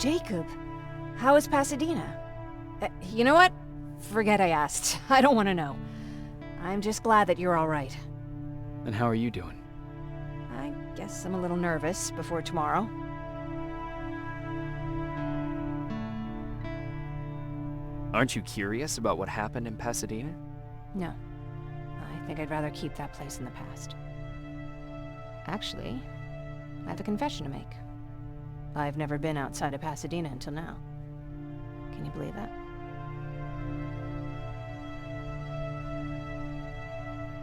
Jacob, how is Pasadena? You know what? Forget I asked. I don't want to know. I'm just glad that you're all right. And how are you doing? I guess I'm a little nervous before tomorrow. Aren't you curious about what happened in Pasadena? No. I think I'd rather keep that place in the past. Actually, I have a confession to make. I've never been outside of Pasadena until now. Can you believe that?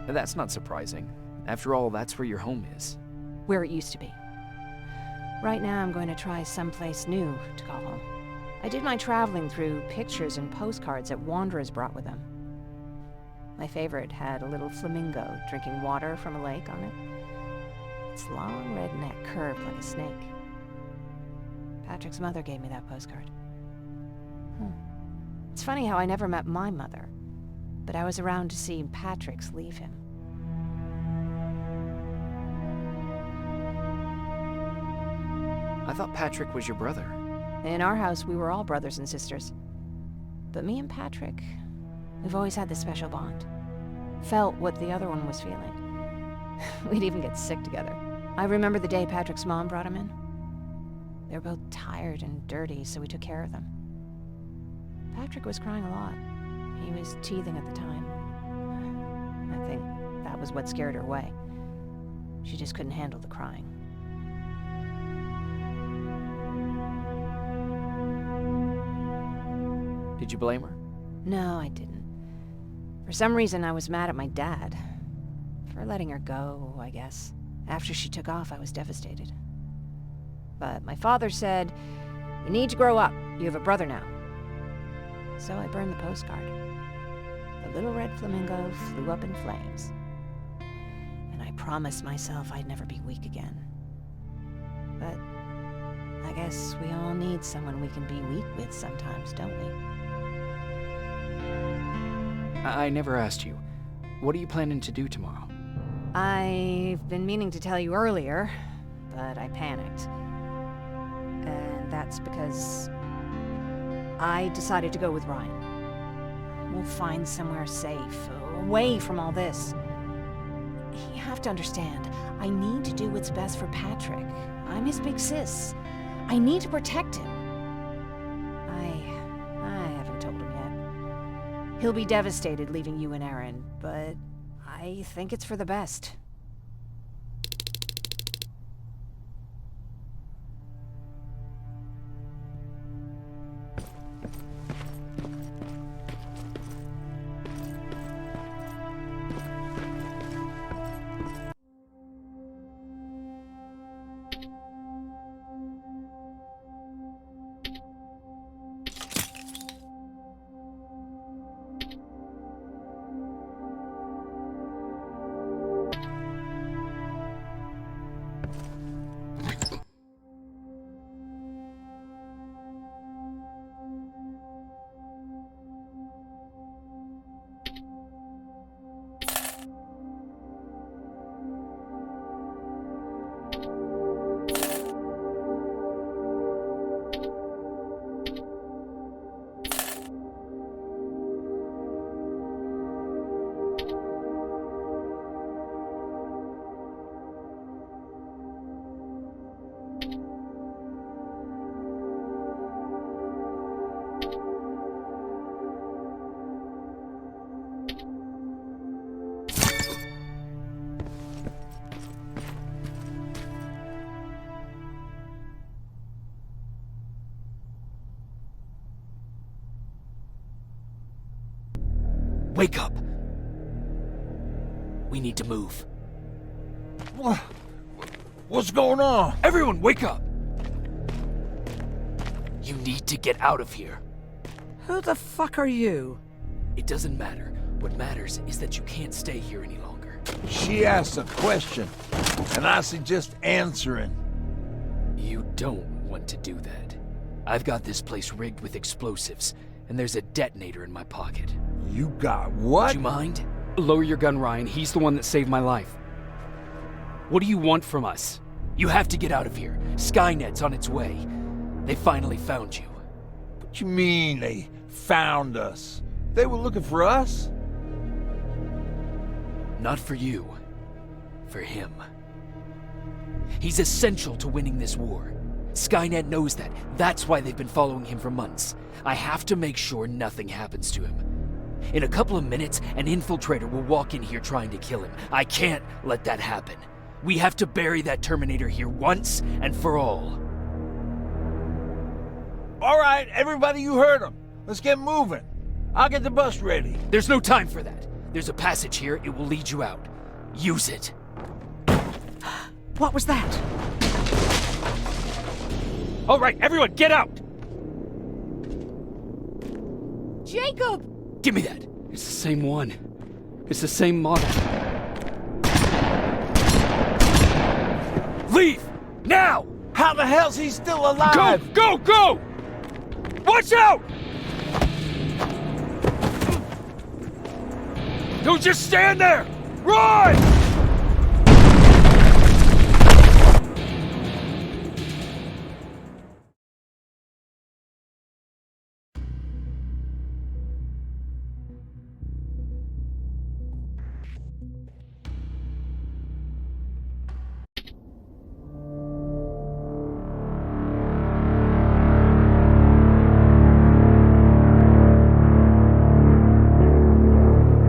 That's not surprising. After all, that's where your home is. Where it used to be. Right now, I'm going to try someplace new to call home. I did my traveling through pictures and postcards that wanderers brought with them. My favorite had a little flamingo drinking water from a lake on it. Its long red neck curved like a snake. Patrick's mother gave me that postcard. It's funny how I never met my mother, but I was around to see Patrick's leave him. I thought Patrick was your brother. In our house, we were all brothers and sisters. But me and Patrick, we've always had this special bond. Felt what the other one was feeling. We'd even get sick together. I remember the day Patrick's mom brought him in. They were both tired and dirty, so we took care of them. Patrick was crying a lot. He was teething at the time. I think that was what scared her away. She just couldn't handle the crying. Did you blame her? No, I didn't. For some reason, I was mad at my dad. For letting her go, I guess. After she took off, I was devastated. But my father said, "You need to grow up. You have a brother now." So I burned the postcard. The little red flamingo flew up in flames. And I promised myself I'd never be weak again. But I guess we all need someone we can be weak with sometimes, don't we? I never asked you. What are you planning to do tomorrow? I've been meaning to tell you earlier, but I panicked. And that's because I decided to go with Ryan. We'll find somewhere safe, away from all this. You have to understand, I need to do what's best for Patrick. I'm his big sis. I need to protect him. I haven't told him yet. He'll be devastated leaving you and Aaron, but I think it's for the best. Wake up! We need to move. What's going on? Everyone, wake up! You need to get out of here. Who the fuck are you? It doesn't matter. What matters is that you can't stay here any longer. She asked a question, and I suggest answering. You don't want to do that. I've got this place rigged with explosives, and there's a detonator in my pocket. You got what? Would you mind? Lower your gun, Ryan. He's the one that saved my life. What do you want from us? You have to get out of here. Skynet's on its way. They finally found you. What you mean they found us? They were looking for us? Not for you. For him. He's essential to winning this war. Skynett knows that. That's why they've been following him for months. I have to make sure nothing happens to him. In a couple of minutes, an infiltrator will walk in here trying to kill him. I can't let that happen. We have to bury that Terminator here once and for all. All right, everybody, you heard him. Let's get moving. I'll get the bus ready. There's no time for that. There's a passage here. It will lead you out. Use it. What was that? All right, everyone, get out! Jacob! Give me that. It's the same one. It's the same model. Leave! Now! How the hell's he still alive? Go! Go! Go! Watch out! Don't just stand there! Run!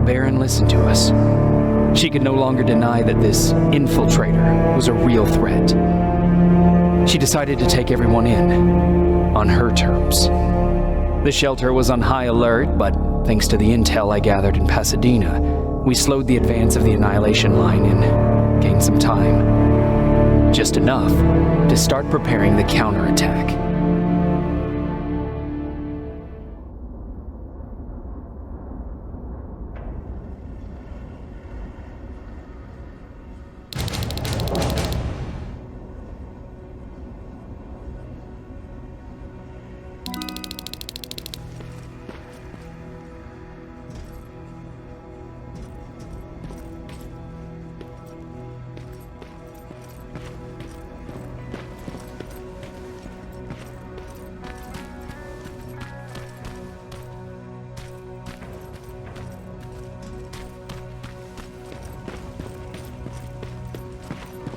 Baron listened to us. She could no longer deny that this infiltrator was a real threat. She decided to take everyone in, on her terms. The shelter was on high alert, but thanks to the intel I gathered in Pasadena, we slowed the advance of the Annihilation Line and gained some time. Just enough to start preparing the counterattack.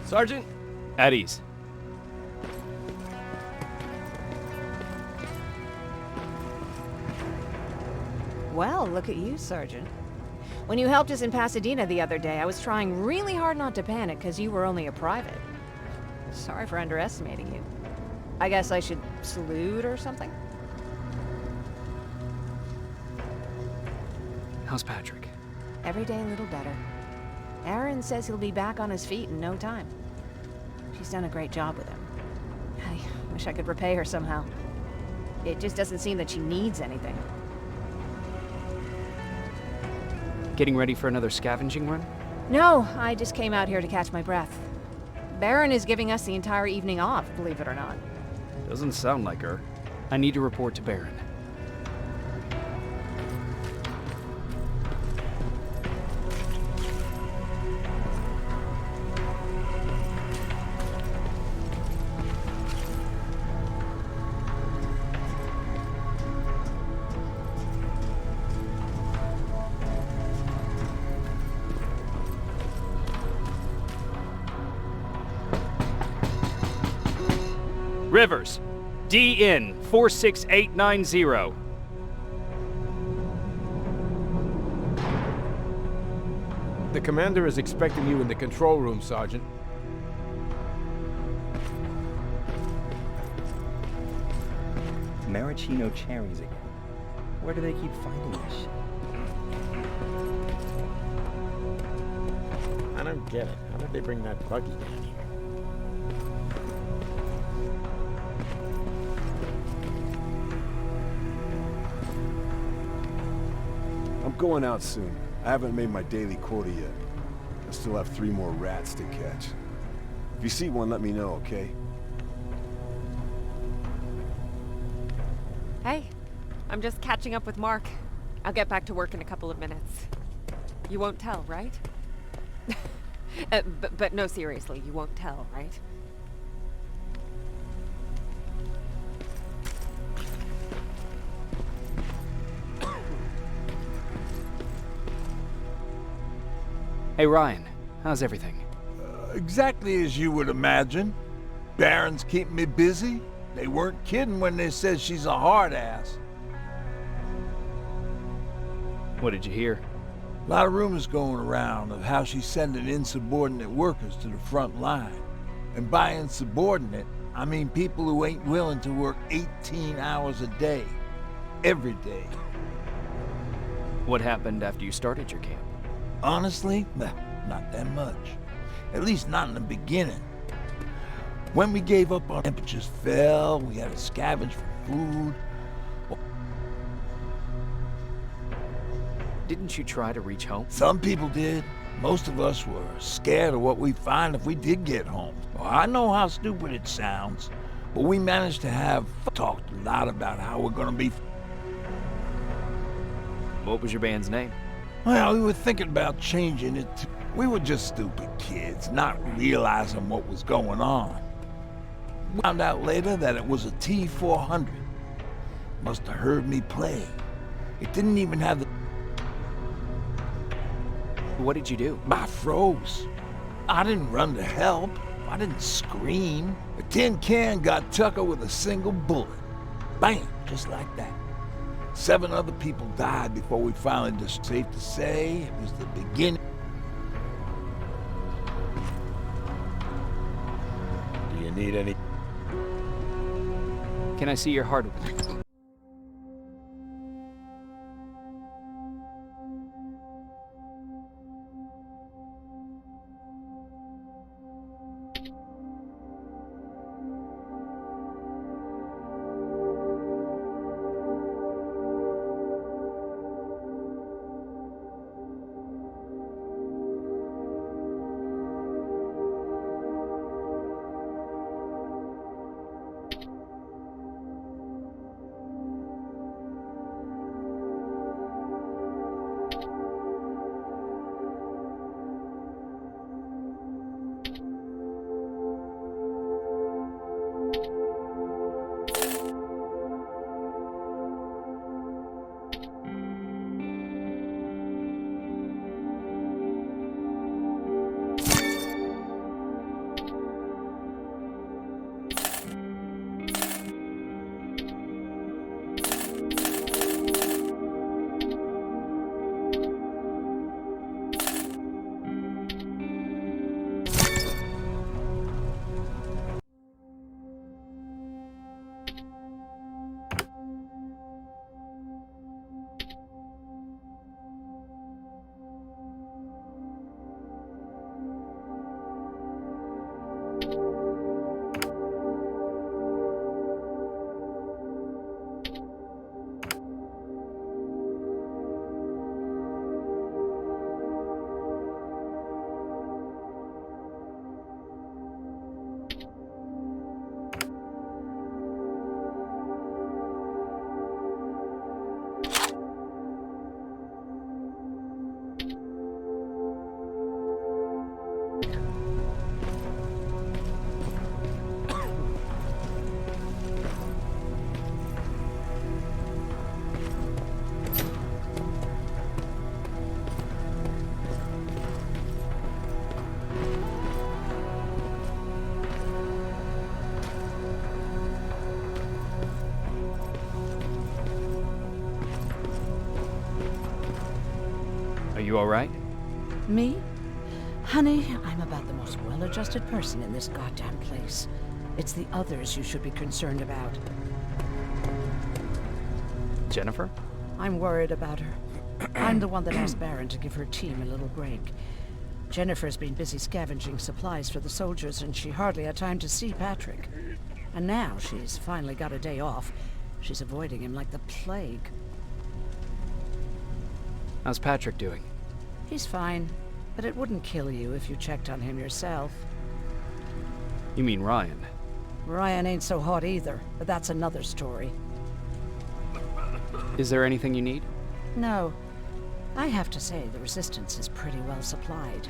Sergeant? At ease. Well, look at you, Sergeant. When you helped us in Pasadena the other day, I was trying really hard not to panic because you were only a private. Sorry for underestimating you. I guess I should salute or something? How's Patrick? Every day a little better. Aaron says he'll be back on his feet in no time. She's done a great job with him. I wish I could repay her somehow. It just doesn't seem that she needs anything. Getting ready for another scavenging run? No, I just came out here to catch my breath. Baron is giving us the entire evening off, believe it or not. Doesn't sound like her. I need to report to Baron. Rivers, DN 46890. The commander is expecting you in the control room, Sergeant. Maraschino cherries again. Where do they keep finding this shit? I don't get it. How did they bring that buggy down here? I'm going out soon. I haven't made my daily quota yet. I still have 3 more rats to catch. If you see one, let me know, okay? Hey, I'm just catching up with Mark. I'll get back to work in a couple of minutes. You won't tell, right? But no, seriously, you won't tell, right? Hey Ryan, how's everything? Exactly as you would imagine. Baron's keeping me busy. They weren't kidding when they said she's a hard ass. What did you hear? A lot of rumors going around of how she's sending insubordinate workers to the front line. And by insubordinate, I mean people who ain't willing to work 18 hours a day. Every day. What happened after you started your camp? Honestly, not that much. At least not in the beginning. When we gave up, our temperatures fell, we had to scavenge for food. Didn't you try to reach home? Some people did. Most of us were scared of what we'd find if we did get home. Well, I know how stupid it sounds, but we managed to have talked a lot about how we're gonna be. What was your band's name? Well, we were thinking about changing it to... We were just stupid kids, not realizing what was going on. We found out later that it was a T-400. Must have heard me play. It didn't even have the... What did you do? I froze. I didn't run to help. I didn't scream. The tin can got Tucker with a single bullet. Bam, just like that. 7 other people died before we finally just safe to say it was the beginning. Do you need any? Can I see your hardware? You all right? Me? Honey, I'm about the most well-adjusted person in this goddamn place. It's the others you should be concerned about. Jennifer? I'm worried about her. I'm the one that asked Baron to give her team a little break. Jennifer's been busy scavenging supplies for the soldiers, and she hardly had time to see Patrick. And now she's finally got a day off. She's avoiding him like the plague. How's Patrick doing? He's fine, but it wouldn't kill you if you checked on him yourself. You mean Ryan? Ryan ain't so hot either, but that's another story. Is there anything you need? No. I have to say the Resistance is pretty well supplied.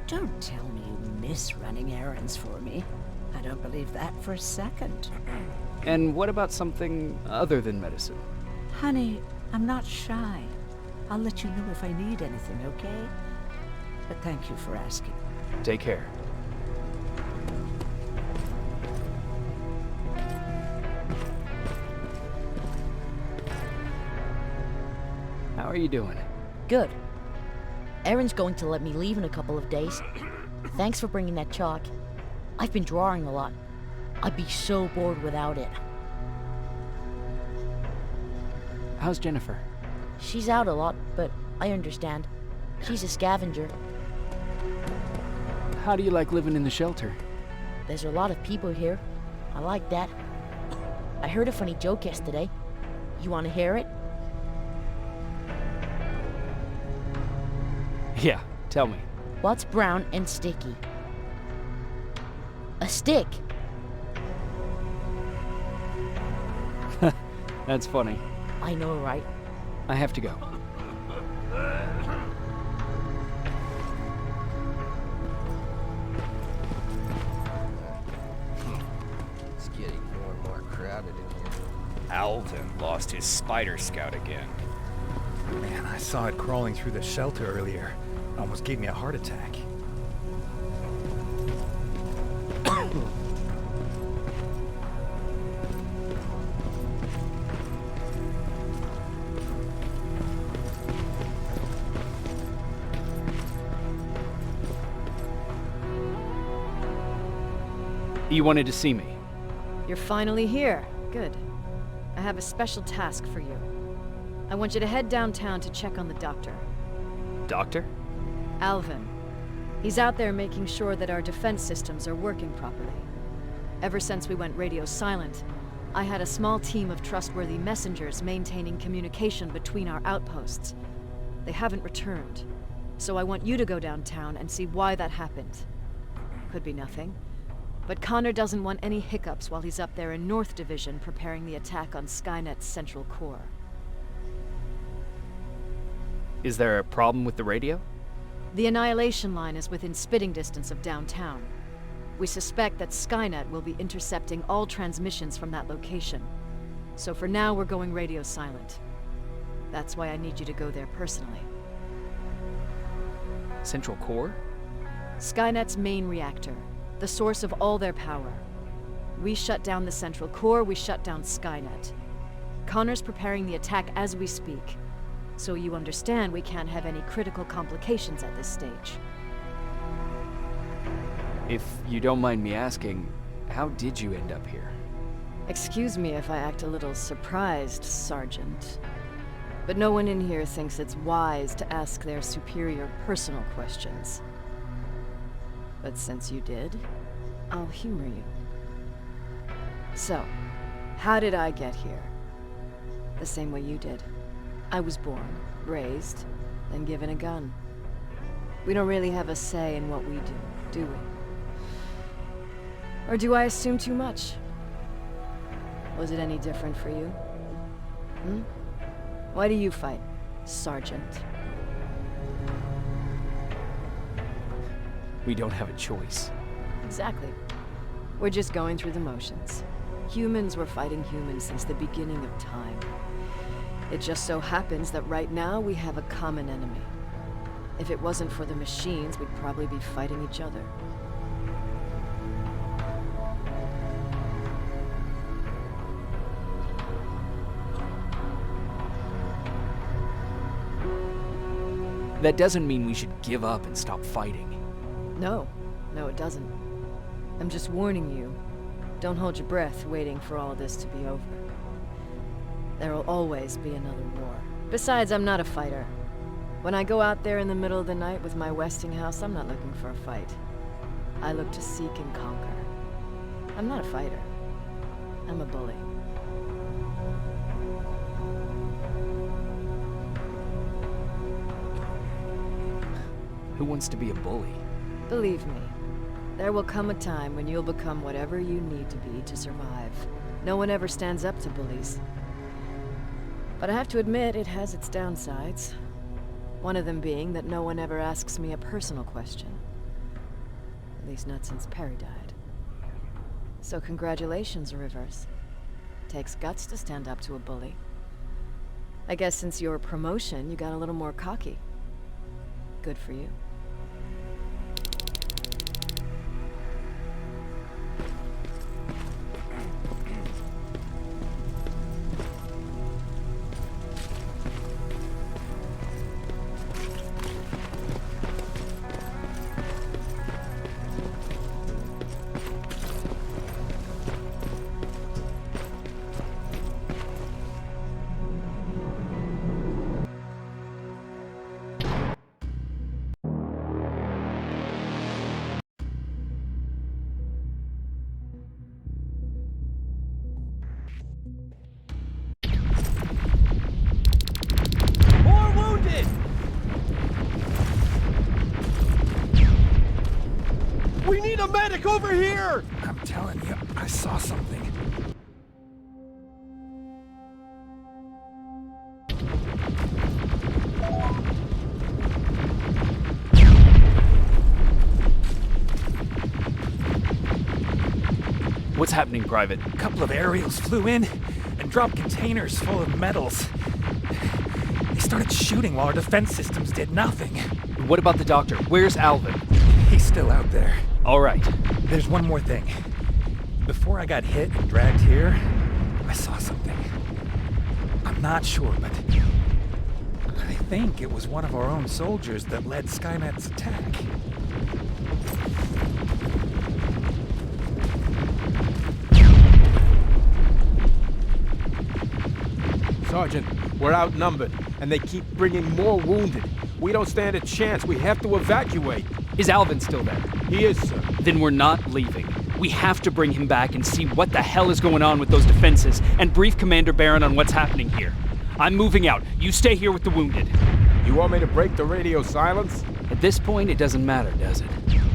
Don't tell me you miss running errands for me. I don't believe that for a second. And what about something other than medicine? Honey, I'm not shy. I'll let you know if I need anything, okay? but thank you for asking. Take care. How are you doing? Good. Erin's going to let me leave in a couple of days. Thanks for bringing that chalk. I've been drawing a lot. I'd be so bored without it. How's Jennifer? She's out a lot, but I understand. She's a scavenger. How do you like living in the shelter? There's a lot of people here. I like that. I heard a funny joke yesterday. You want to hear it? Yeah, tell me. What's brown and sticky? A stick. That's funny. I know, right? I have to go. It's getting more and more crowded in here. Alvin lost his spider scout again. Man, I saw it crawling through the shelter earlier. Almost gave me a heart attack. You wanted to see me? You're finally here. Good. I have a special task for you. I want you to head downtown to check on the doctor. Doctor? Alvin. He's out there making sure that our defense systems are working properly. Ever since we went radio silent, I had a small team of trustworthy messengers maintaining communication between our outposts. They haven't returned, so I want you to go downtown and see why that happened. Could be nothing, but Connor doesn't want any hiccups while he's up there in North Division preparing the attack on Skynet's central core. Is there a problem with the radio? The Annihilation line is within spitting distance of downtown. We suspect that Skynет will be intercepting all transmissions from that location. So for now, we're going radio silent. That's why I need you to go there personally. Central core? Skynet's main reactor, the source of all their power. We shut down the central core, we shut down Skynet. Connor's preparing the attack as we speak. So you understand we can't have any critical complications at this stage. If you don't mind me asking, how did you end up here? Excuse me if I act a little surprised, Sergeant. But no one in here thinks it's wise to ask their superior personal questions. But since you did, I'll humor you. So, how did I get here? The same way you did. I was born, raised, then given a gun. We don't really have a say in what we do we? Or do I assume too much? Was it any different for you? Why do you fight, Sergeant? We don't have a choice. Exactly. We're just going through the motions. Humans were fighting humans since the beginning of time. It just so happens that right now we have a common enemy. If it wasn't for the machines, we'd probably be fighting each other. That doesn't mean we should give up and stop fighting. No, it doesn't. I'm just warning you. Don't hold your breath waiting for all this to be over. There will always be another war. Besides, I'm not a fighter. When I go out there in the middle of the night with my Westinghouse, I'm not looking for a fight. I look to seek and conquer. I'm not a fighter. I'm a bully. Who wants to be a bully? Believe me, there will come a time when you'll become whatever you need to be to survive. No one ever stands up to bullies. But I have to admit, it has its downsides. One of them being that no one ever asks me a personal question. At least not since Perry died. So congratulations, Rivers. Takes guts to stand up to a bully. I guess since your promotion, you got a little more cocky. Good for you. need a medic over here! I'm telling you, I saw something. What's happening, Private? A couple of aerials flew in and dropped containers full of metals. They started shooting while our defense systems did nothing. What about the doctor? Where's Alvin? He's still out there. All right. There's one more thing. Before I got hit and dragged here, I saw something. I'm not sure, but I think it was one of our own soldiers that led Skynet's attack. Sergeant, we're outnumbered, and they keep bringing more wounded. We don't stand a chance. We have to evacuate. Is Alvin still there? He is, sir. Then we're not leaving. We have to bring him back and see what the hell is going on with those defenses, and brief Commander Barron on what's happening here. I'm moving out. You stay here with the wounded. You want me to break the radio silence? At this point, it doesn't matter, does it?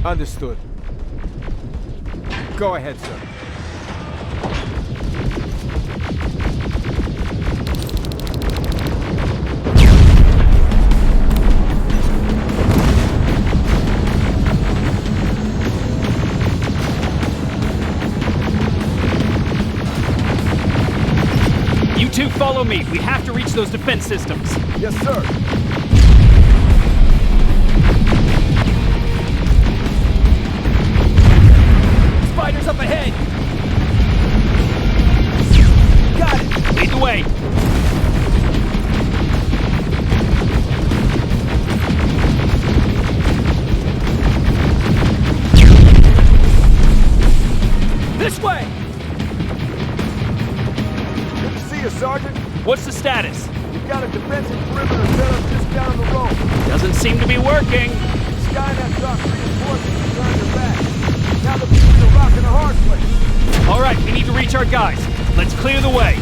Understood. Go ahead, sir. You two follow me. We have to reach those defense systems. Yes, sir. Spiders up ahead. Got it. Lead the way. This way. Good to see you, Sergeant. What's the status? We've got a defensive perimeter set up just down the road. Doesn't seem to be working. Skynet's dropped reinforcements and turned their back. Now they're between a rock and a hard place. All right, we need to reach our guys. Let's clear the way.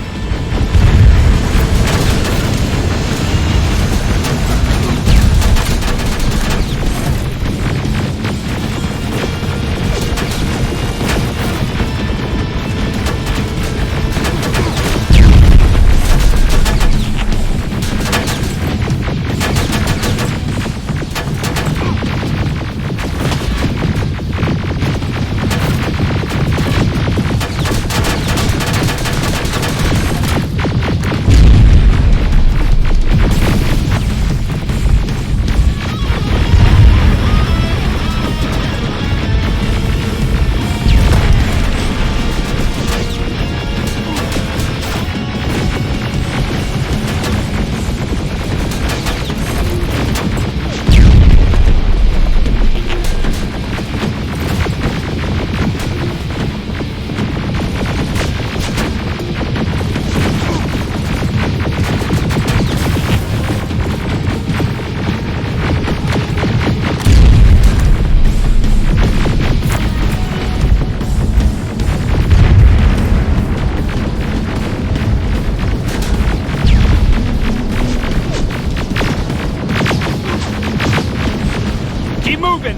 Keep moving!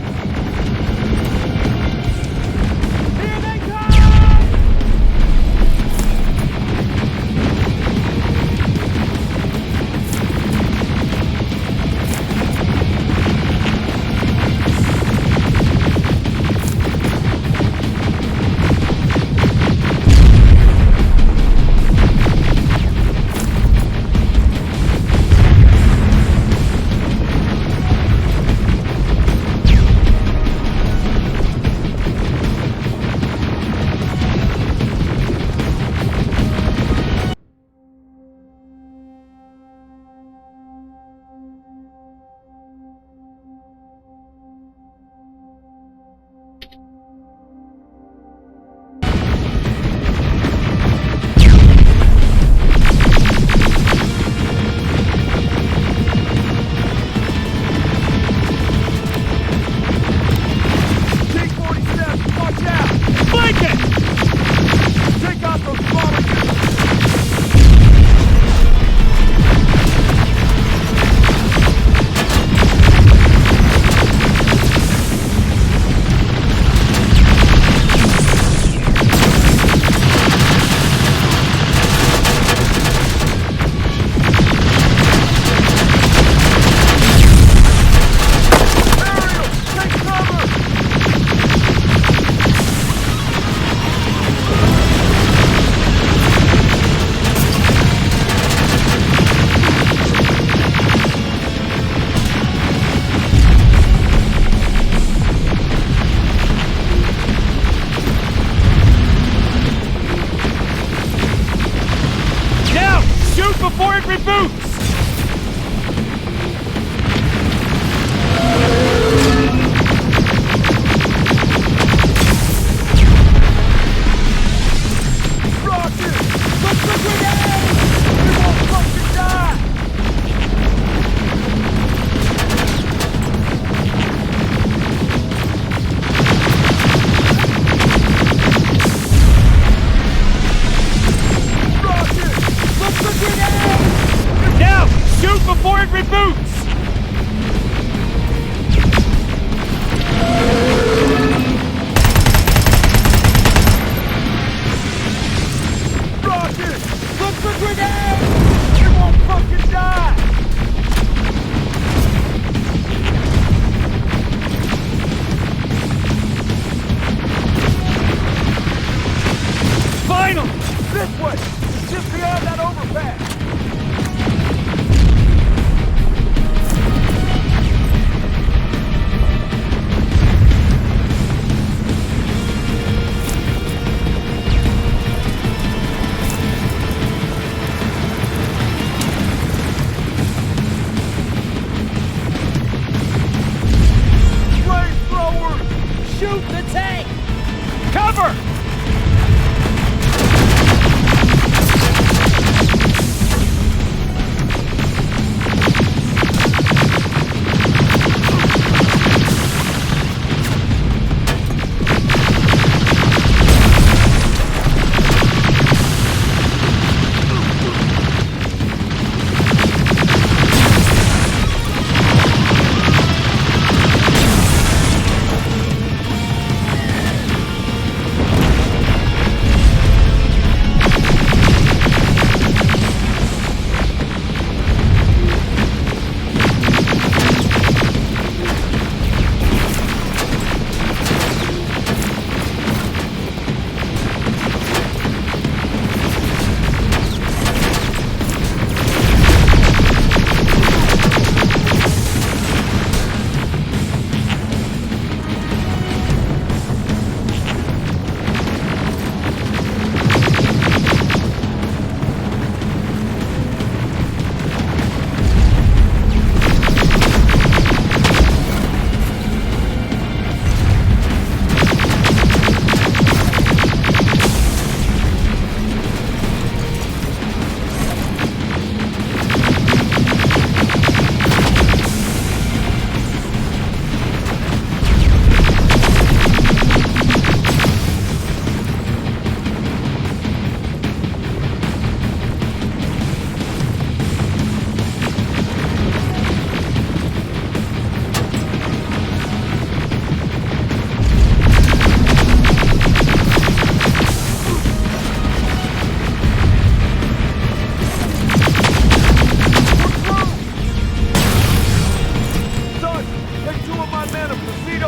Here they come!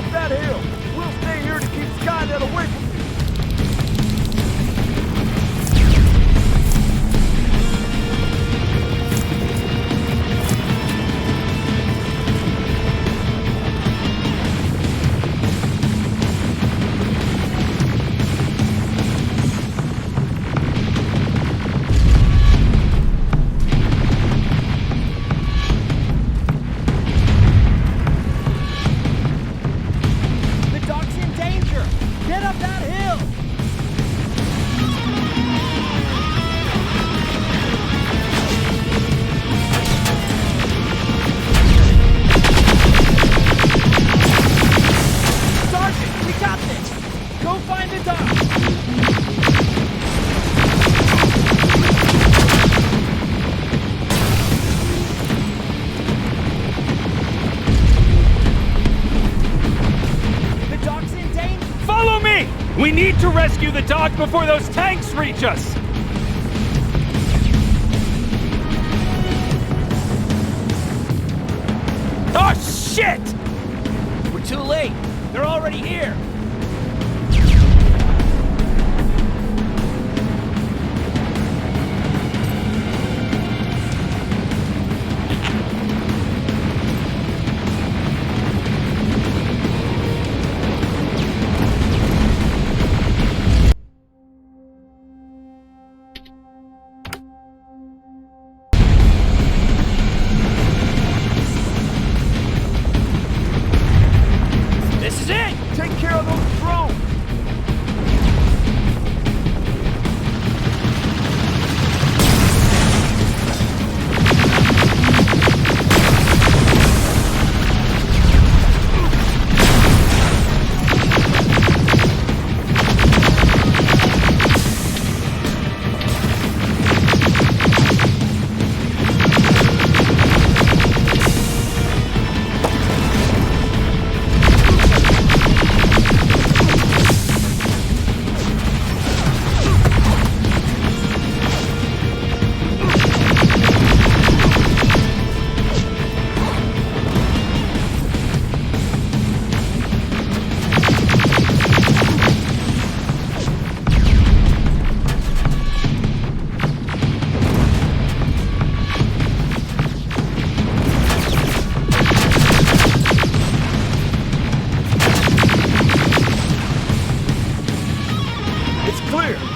up that hill! We'll stay here to keep Skynette away from you! We need to rescue the dock before those tanks reach us! Oh, shit! We're too late. They're already here.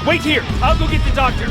Wait here! I'll go get the doctor!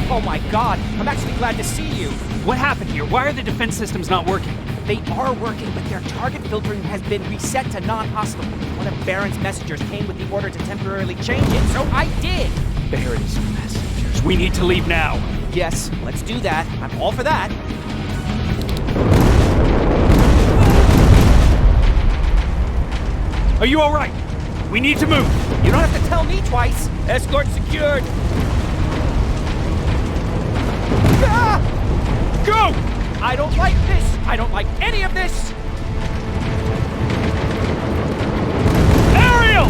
Oh my god, I'm actually glad to see you. What happened here? Why are the defense systems not working? They are working, but their target filtering has been reset to non-hostile. One of Baron's messengers came with the order to temporarily change it, so I did. Baron's messengers. We need to leave now. Yes, let's do that. I'm all for that. Are you alright? We need to move. You don't have to tell me twice. Escort secured. Ah! Go! I don't like this. I don't like any of this. Ariel!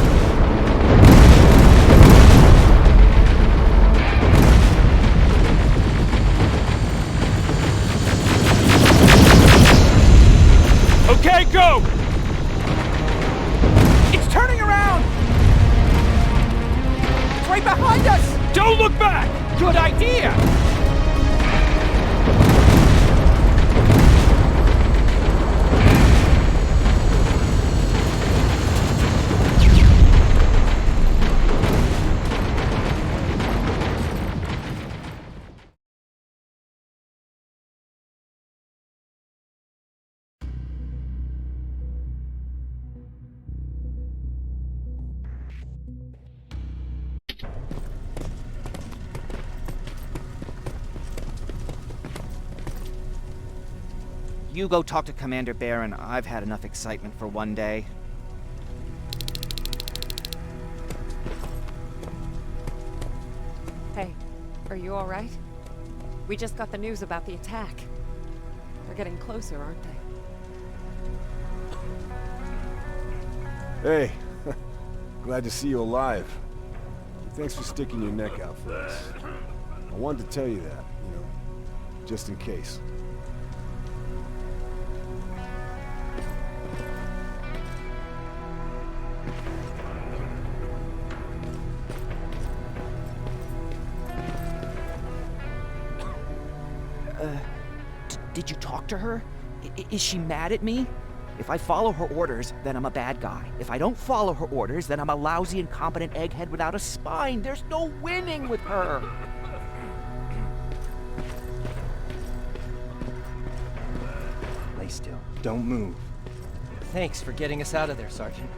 Okay, go! It's turning around! It's right behind us! Don't look back! Good idea! You go talk to Commander Baron. I've had enough excitement for one day. Hey, are you all right? We just got the news about the attack. They're getting closer, aren't they? Hey, glad to see you alive. Thanks for sticking your neck out for us. I wanted to tell you that, just in case. Did you talk to her? Is she mad at me? If I follow her orders, then I'm a bad guy. If I don't follow her orders, then I'm a lousy, incompetent egghead without a spine. There's no winning with her. Lay still. Don't move. Thanks for getting us out of there, Sergeant.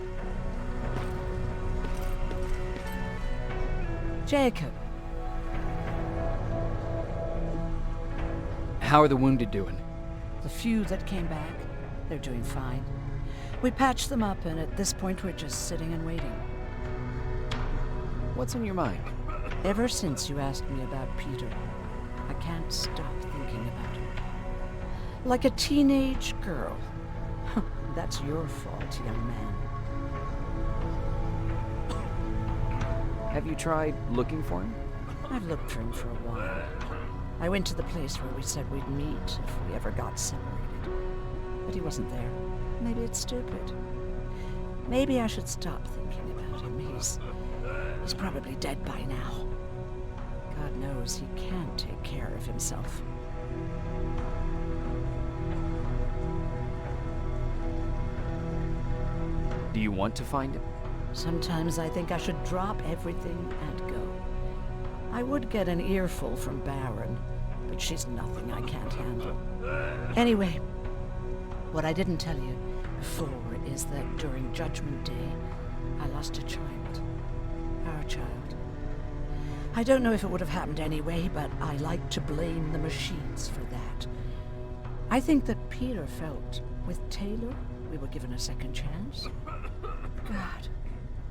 Jacob. How are the wounded doing? The few that came back, they're doing fine. We patched them up, and at this point we're just sitting and waiting. What's on your mind? Ever since you asked me about Peter, I can't stop thinking about him. Like a teenage girl. That's your fault, young man. Have you tried looking for him? I've looked for him for a while. I went to the place where we said we'd meet if we ever got separated. But he wasn't there. Maybe it's stupid. Maybe I should stop thinking about him. He's probably dead by now. God knows he can't take care of himself. Do you want to find him? Sometimes I think I should drop everything and go. I would get an earful from Baron, but she's nothing I can't handle. Anyway, what I didn't tell you before is that during Judgment Day, I lost a child. Our child. I don't know if it would have happened anyway, but I like to blame the machines for that. I think that Peter felt with Taylor we were given a second chance. God,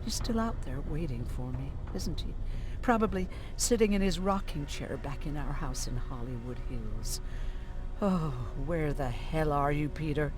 he's still out there waiting for me, isn't he? Probably sitting in his rocking chair back in our house in Hollywood Hills. Oh, where the hell are you, Peter?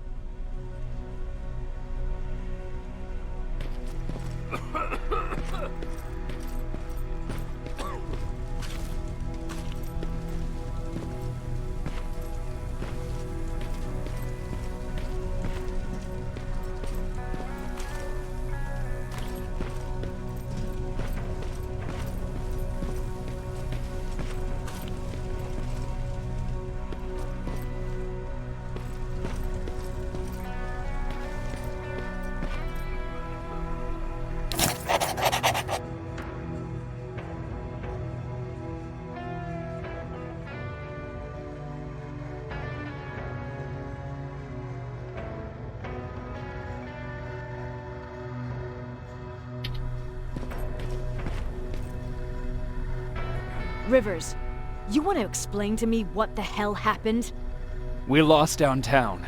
Rivers, you want to explain to me what the hell happened? We lost downtown.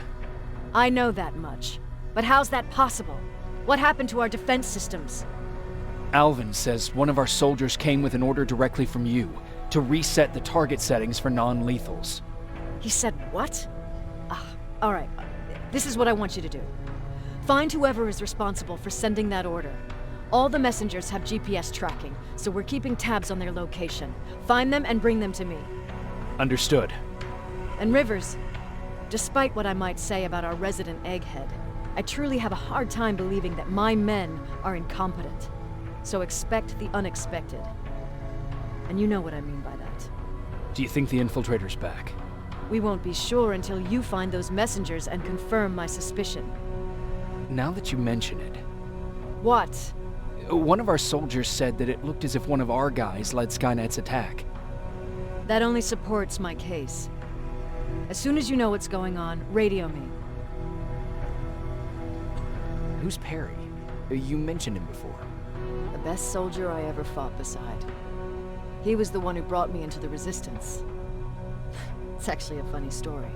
I know that much. But how's that possible? What happened to our defense systems? Alvin says one of our soldiers came with an order directly from you to reset the target settings for non-lethals. He said what? All right. This is what I want you to do. Find whoever is responsible for sending that order. All the messengers have GPS tracking, so we're keeping tabs on their location. Find them and bring them to me. Understood. And Rivers, despite what I might say about our resident egghead, I truly have a hard time believing that my men are incompetent. So expect the unexpected. And you know what I mean by that. Do you think the infiltrator's back? We won't be sure until you find those messengers and confirm my suspicion. Now that you mention it... What? One of our soldiers said that it looked as if one of our guys led Skynet's attack. That only supports my case. As soon as you know what's going on, radio me. Who's Perry? You mentioned him before. The best soldier I ever fought beside. He was the one who brought me into the Resistance. It's actually a funny story.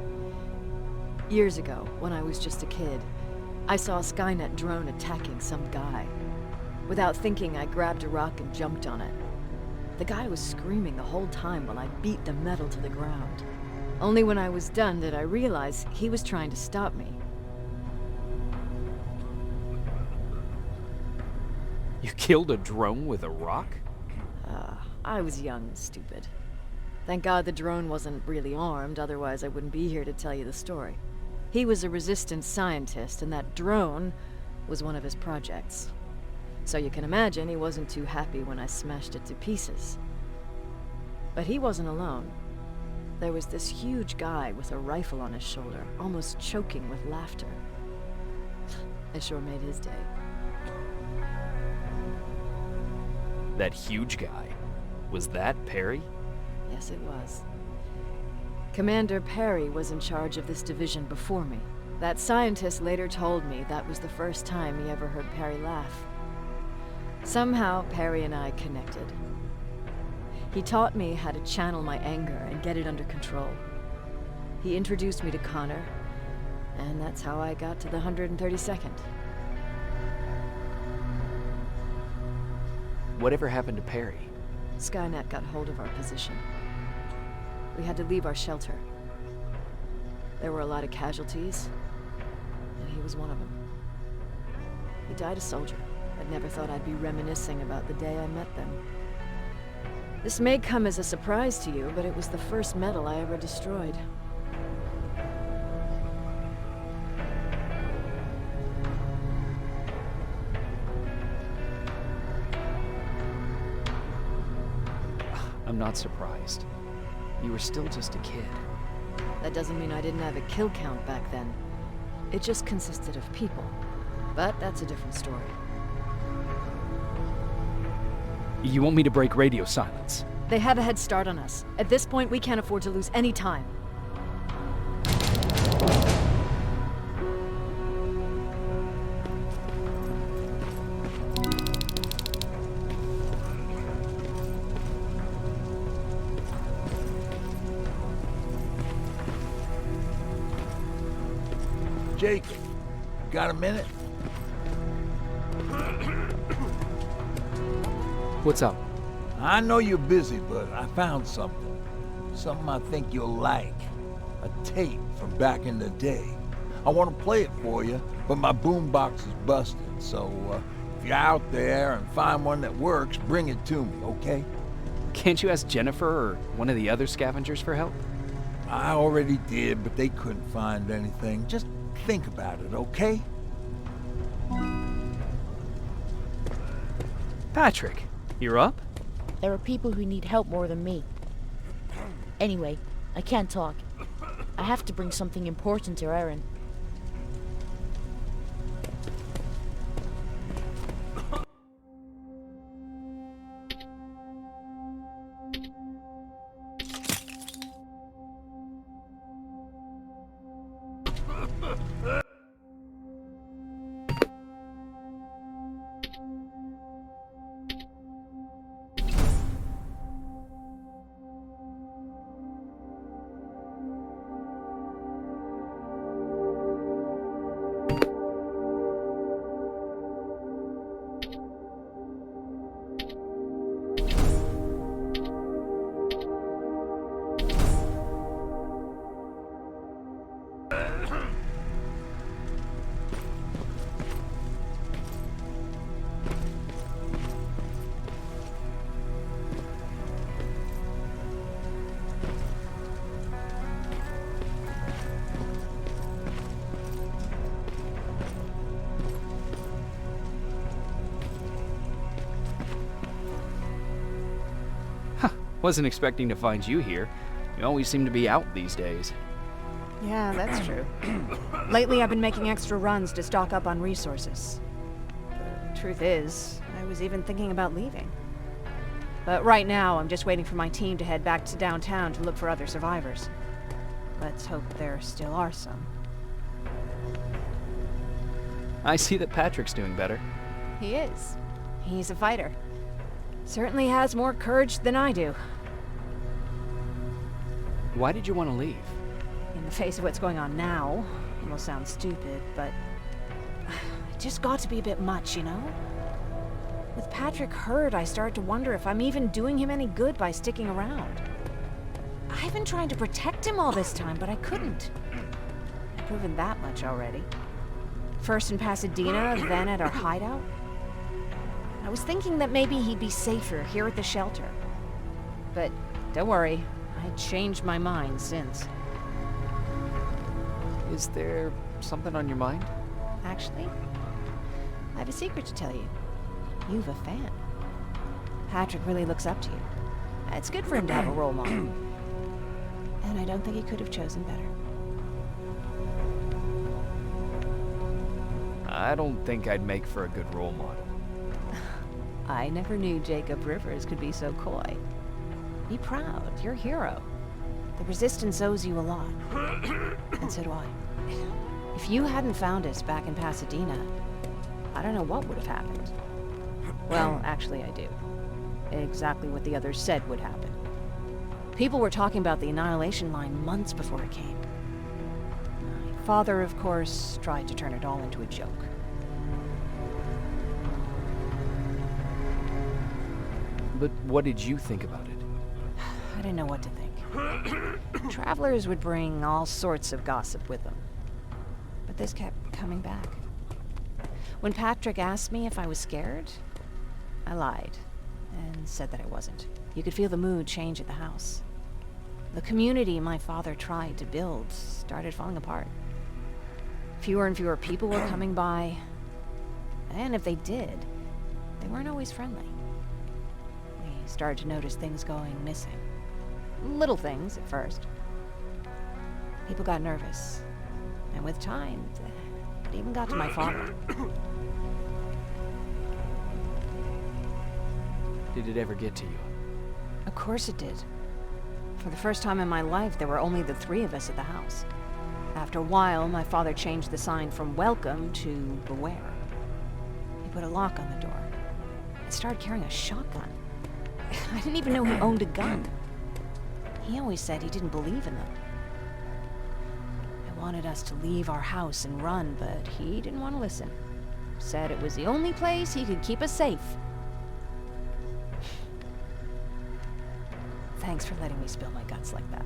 Years ago, when I was just a kid, I saw a Skynет drone attacking some guy. Without thinking, I grabbed a rock and jumped on it. The guy was screaming the whole time while I beat the metal to the ground. Only when I was done did I realize he was trying to stop me. You killed a drone with a rock? I was young and stupid. Thank God the drone wasn't really armed, otherwise I wouldn't be here to tell you the story. He was a Resistance scientist, and that drone was one of his projects. So you can imagine he wasn't too happy when I smashed it to pieces. But he wasn't alone. There was this huge guy with a rifle on his shoulder, almost choking with laughter. I sure made his day. That huge guy. Was that Perry? Yes, it was. Commander Perry was in charge of this division before me. That scientist later told me that was the first time he ever heard Perry laugh. Somehow, Perry and I connected. He taught me how to channel my anger and get it under control. He introduced me to Connor, and that's how I got to the 132nd. Whatever happened to Perry? Skynет got hold of our position. We had to leave our shelter. There were a lot of casualties, and he was one of them. He died a soldier. I'd never thought I'd be reminiscing about the day I met them. This may come as a surprise to you, but it was the first medal I ever destroyed. I'm not surprised. You were still just a kid. That doesn't mean I didn't have a kill count back then. It just consisted of people. But that's a different story. You want me to break radio silence? They have a head start on us. At this point, we can't afford to lose any time. Jacob, got a minute? What's up? I know you're busy, but I found something. Something I think you'll like. A tape from back in the day. I want to play it for you, but my boombox is busted, so if you're out there and find one that works, bring it to me, okay? Can't you ask Jennifer or one of the other scavengers for help? I already did, but they couldn't find anything. Just think about it, okay? Patrick, you're up? There are people who need help more than me. Anyway, I can't talk. I have to bring something important to Erin. Wasn't expecting to find you here. You always seem to be out these days. Yeah, that's true. Lately, I've been making extra runs to stock up on resources. The truth is, I was even thinking about leaving. But right now, I'm just waiting for my team to head back to downtown to look for other survivors. Let's hope there still are some. I see that Patrick's doing better. He is. He's a fighter. Certainly has more courage than I do. Why did you want to leave? In the face of what's going on now, it will sound stupid, but it just got to be a bit much, you know? With Patrick hurt, I started to wonder if I'm even doing him any good by sticking around. I've been trying to protect him all this time, but I couldn't. I've proven that much already. First in Pasadena, then at our hideout. I was thinking that maybe he'd be safer here at the shelter. But don't worry, I changed my mind since. Is there something on your mind? Actually, I have a secret to tell you. You've a fan. Patrick really looks up to you. It's good for him to have a role model. And I don't think he could have chosen better. I don't think I'd make for a good role model. I never knew Jacob Rivers could be so coy. Be proud, you're a hero. The Resistance owes you a lot. And so do I. If you hadn't found us back in Pasadena, I don't know what would have happened. Well, actually I do. Exactly what the others said would happen. People were talking about the Annihilation Line months before it came. My father, of course, tried to turn it all into a joke. But what did you think about it? I didn't know what to think. Travelers would bring all sorts of gossip with them. But this kept coming back. When Patrick asked me if I was scared, I lied and said that I wasn't. You could feel the mood change at the house. The community my father tried to build started falling apart. Fewer and fewer people were coming by, and if they did, they weren't always friendly. We started to notice things going missing. Little things at first. People got nervous, and with time, it even got to my father. Did it ever get to you? Of course it did. For the first time in my life, there were only the three of us at the house. After a while, my father changed the sign from welcome to beware. He put a lock on the door and started carrying a shotgun. I didn't even know he owned a gun. He always said he didn't believe in them. I wanted us to leave our house and run, but he didn't want to listen. Said it was the only place he could keep us safe. Thanks for letting me spill my guts like that.